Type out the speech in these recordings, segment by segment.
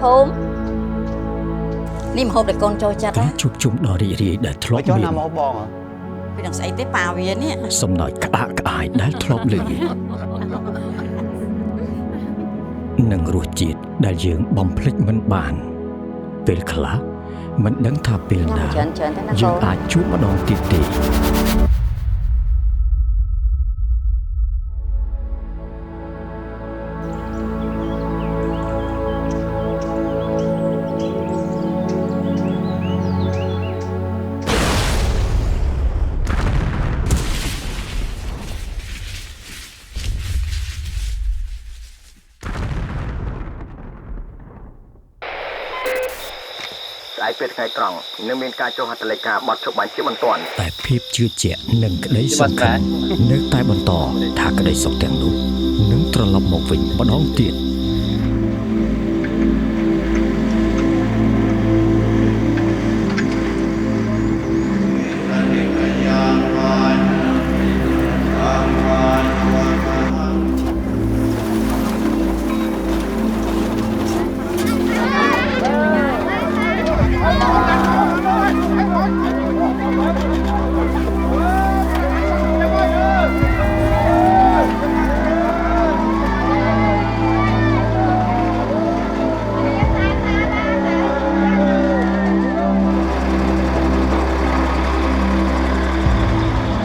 hôm Nim hộp để con cho chặt á chụp chung đỏ rì rì để thọp cho miệng nam hộp bò hả? Vì đằng xảy tế bào vì nè xong nói cả ai đã thọp lưỡi nâng ruột chít đã dưỡng bom phích mình bàn về khá mình đứng thà bền đá dưỡng ai chút mà đòn tiệt tì Ai biết ngày tròn nên mình ca cho hạt lệ cả bọt chụp bánh chiếc bằng toàn. Tại phép chưa trẻ nâng cái đấy sẵn khăn nước tay bằng tỏ thả cái đấy sọc tiếng đúng nâng trở lọc một vịnh mà đón tiện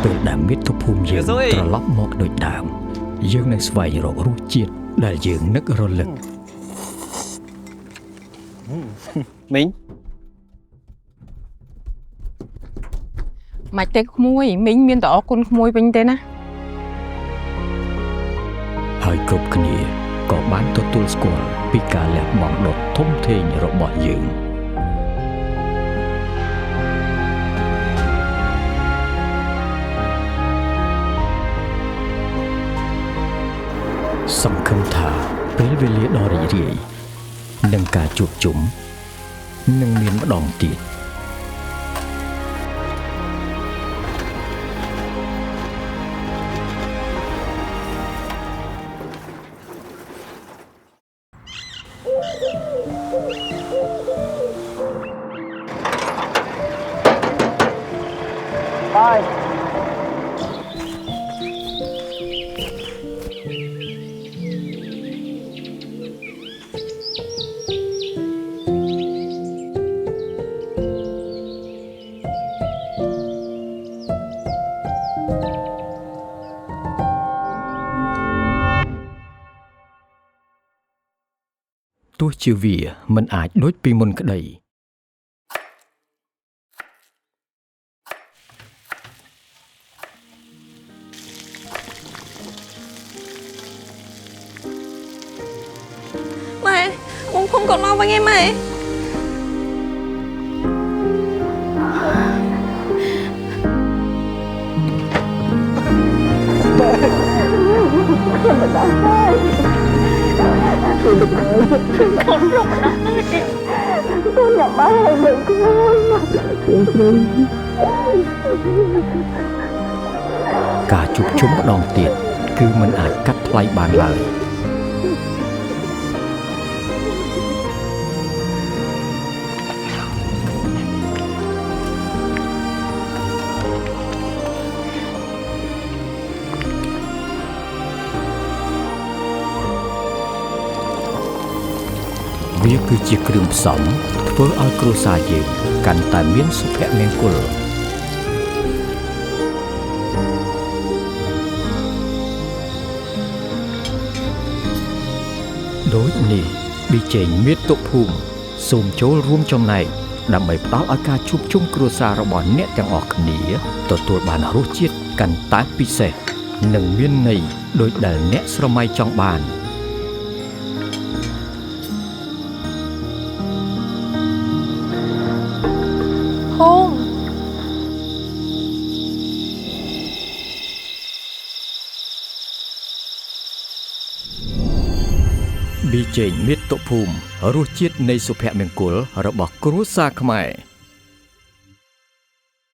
ពេលដែលមាតុភូមិយើងត្រឡប់មកដូចដើមយើងនឹងស្វែងរករសជាតិដែលយើងនឹករលឹក Mình មិនទេក្មួយមីងមានតែអរគុណក្មួយវិញទេណា ហើយគ្រប់គ្នាក៏បានទទួលស្គាល់ពីការលះបង់ដ៏ធំធេងរបស់យើងសង្ឃឹមថាពេលវេលាដ៏រីករាយនឹងការជួបជុំនឹងមានម្ដងទៀតទោះជាវាមិនអាចដូចពីមុនក្តី ម៉ែបងភុំកូនមកវិញឯងម៉ែ ការជួបជុំម្ដងទៀតគឺមិនអាចកាត់ថ្លៃបានឡើយ វាគឺជាគ្រឿងផ្សំធ្វើឲ្យគ្រួសារយើងកាន់តែមានសុភមង្គលដូចនេះប៊ីចេងមាតុភូមិសូមចូលរួមចំណែកដើម្បីផ្ដល់ឲ្យការជួបជុំគ្រួសាររបស់អ្នកទាំងអស់គ្នាទទួលបានរសជាតិកាន់តែពិសេសនិងមានន័យដូចដែលអ្នកស្រមៃចង់បាន ប៊ីចេងមាតុភូមិរសជាតិនៃសុភមង្គលរបស់គ្រួសារខ្មែរ